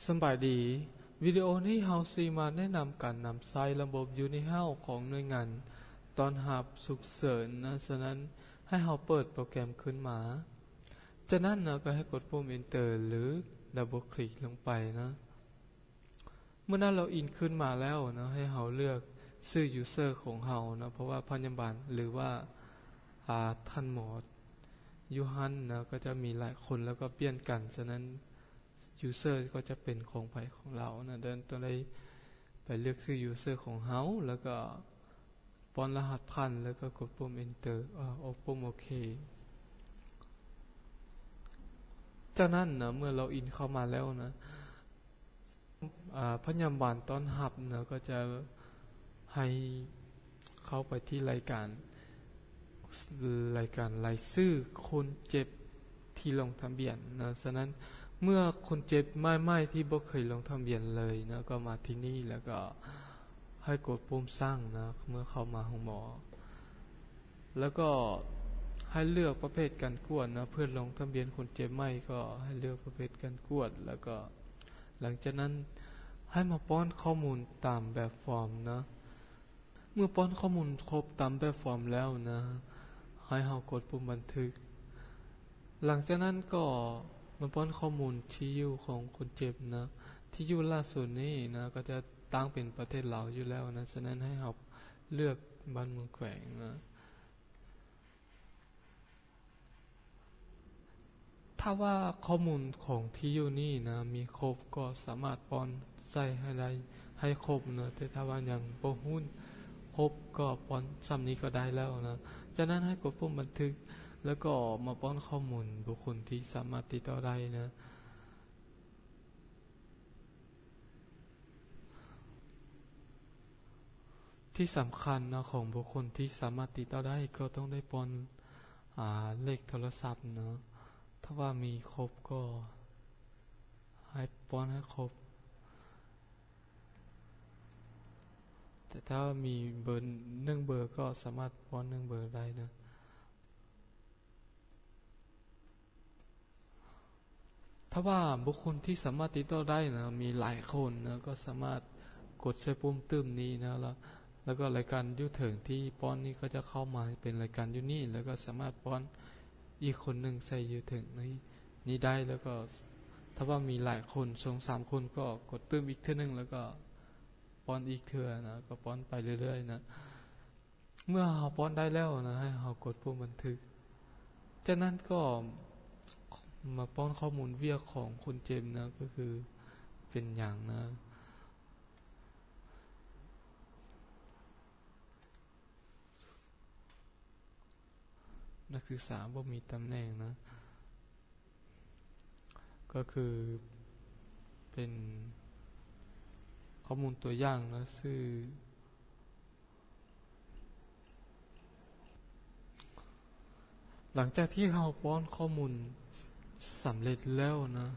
สำบายดีวิดีโอนี้เฮาซีมาแนะนำการนำใช้ระบบอยู่ในเฮาของหน่วยงานตอนรับฉุกเฉินนะฉะนั้นให้เฮาเปิดโปรแกรมขึ้นมาจากนั้นนะก็ให้กดปุ่ม Enter หรือดับเบิลคลิกลงไปนะเมื่อนั้นเราอินขึ้นมาแล้วนะให้เฮาเลือกชื่อ user ของเฮานะเพราะว่าพยาบาลหรือว่าท่านหมอยูฮันนะก็จะมีหลายคนแล้วก็เปลี่ยนกันฉะนั้นuser ก็จะเป็นของไผของเรานะเดินตัวได้ไปเลือกชื่อ user ของเฮาแล้วก็ป้อนรหัสผ่านแล้วก็กดปุ่ม enter ปุ่มโอเคจากนั้นนะเมื่อเราอินเข้ามาแล้วนะพยาบาลต้อนรับนะก็จะให้เข้าไปที่รายการรายชื่อคนเจ็บที่ลงทะเบียนนะฉะนั้นเมื่อคนเจ็บไม่ที่บ่เคยลงทะเบียนเลยนะก็มาที่นี่แล้วก็ให้กดปุ่มสร้างนะเมื่อเข้ามาห้องหมอแล้วก็ให้เลือกประเภทการกวดนะเพื่อลงทะเบียนคนเจ็บไม่ก็ให้เลือกประเภทการกวดแล้วก็หลังจากนั้นให้มาป้อนข้อมูลตามแบบฟอร์มนะเมื่อป้อนข้อมูลครบตามแบบฟอร์มแล้วนะให้เฮากดปุ่มบันทึกหลังจากนั้นก็มาป้อนข้อมูลที่อยู่ของคนเจ็บนะที่อยู่ล่าสุดนี้นะก็จะตั้งเป็นประเทศลาวอยู่แล้วนะฉะนั้นให้เฮาเลือกบ้านเมืองแขวงนะถ้าว่าข้อมูลของที่อยู่นี่นะมีครบก็สามารถป้อนใส่ให้ได้ให้ครบนะแต่ถ้าว่ายังบ่ฮู้ครบก็ป้อนซ้ำนี้ก็ได้แล้วนะจากนั้นให้กดปุ่มบันทึกแล้วก็มาป้อนข้อมูลบุคคลที่สามารถติดต่อได้นะที่สำคัญนะของบุคคลที่สามารถติดต่อได้ก็ต้องได้ป้อนเลขโทรศัพท์นะถ้าว่ามีครบก็ให้ป้อนให้ครบแต่ถ้ามีเบอร์1เบอร์ก็สามารถป้อน1เบอร์ได้นะถ้าว่าบุคคลที่สามารถติดต่อได้นะมีหลายคนนะก็สามารถกดใช้ปุ่มตื้มนี้นะแล้วก็รายการยูเถิงที่ป้อนนี้ก็จะเข้ามาเป็นรายการยูนี่แล้วก็สามารถป้อนอีกคนหนึ่งใส่ยูเถิงนี้ได้แล้วก็ถ้าว่ามีหลายคน2-3คนก็กดตื้มอีกเท่านึงแล้วก็ป้อนอีกเทื่อนะก็ป้อนไปเรื่อยๆนะเมื่อเราป้อนได้แล้วนะให้เรากดปุ่มบันทึกจากนั้นก็มาป้อนข้อมูลเวียของคนเจ็บนะก็คือเป็นอย่างนะนักศึกษาบ่มีตำแหน่งนะก็คือเป็นข้อมูลตัวอย่างนะชื่อหลังจากที่เราป้อนข้อมูลสำเร็จแล้วนะ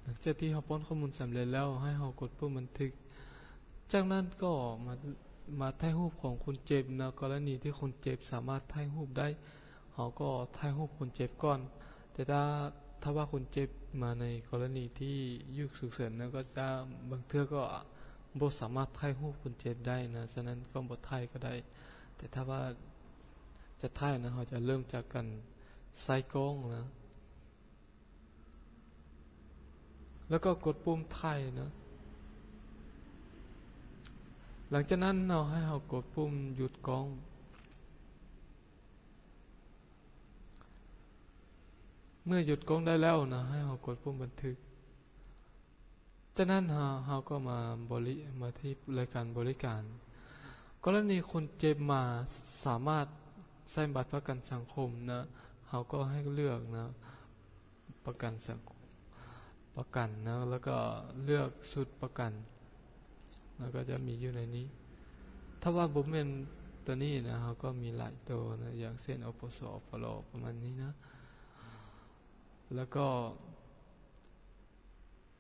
หลังจากที่เราป้อนข้อมูลสำเร็จแล้วให้เรากดปุ่มบันทึกจากนั้นก็มาถ่ายรูปของคนเจ็บนะกรณีที่คนเจ็บสามารถถ่ายรูปได้เราก็ถ่ายรูปคนเจ็บก่อนแต่ถ้าว่าคนเจ็บมาในกรณีที่ยุคฉุกเฉินนะก็จะบางเทื่อก็บ่สามารถถ่ายรูปคนเจ็บได้นะฉะนั้นก็บ่ถ่ายก็ได้แต่ถ้าว่าจะถ่ายนะเราจะเริ่มจากกันใส่กล้องนะแล้วก็กดปุ่มถ่ายนะหลังจากนั้นเราให้เรากดปุ่มหยุดกล้องเมื่อหยุดกล้องได้แล้วนะให้เรากดปุ่มบันทึกจากนั้นเราก็มาที่รายการบริการกรณีคนเจ็บมาสามารถใช้บัตรประกันสังคมนะเราก็ให้เลือกนะประกันสังคมประกันนะแล้วก็เลือกชุดประกันแล้วก็จะมีอยู่ในนี้ถ้าว่าบ่แม่นตัวนี้นะเราก็มีหลายตัวนะอย่างเช่นอปสปลประมาณนี้นะแล้วก็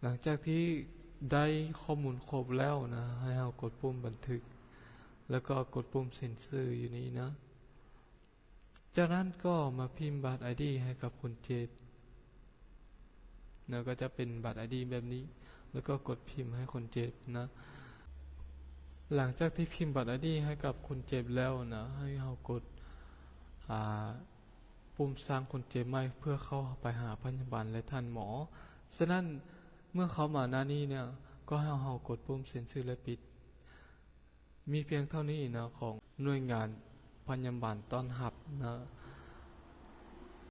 หลังจากที่ได้ข้อมูลครบแล้วนะให้เรากดปุ่มบันทึกแล้วก็กดปุ่มเซ็นเซอร์อยู่นี้นะ จากนั้นก็มาพิมพ์บัตร ID ให้กับคนเจ็บนะก็จะเป็นบัตร ID แบบนี้แล้วก็กดพิมพ์ให้คนเจ็บนะหลังจากที่พิมพ์บัตร ID ให้กับคนเจ็บแล้วนะให้เรากดปุ่มสร้างคนเจ็บใหม่เพื่อเข้าไปหาพยาบาลและท่านหมอฉะนั้นเมื่อเขามาหน้านี้เนี่ยก็ให้เรากดปุ่มเซ็นชื่อและปิดมีเพียงเท่านี้นะของหน่วยงานพยาบาลต้อนรับนะ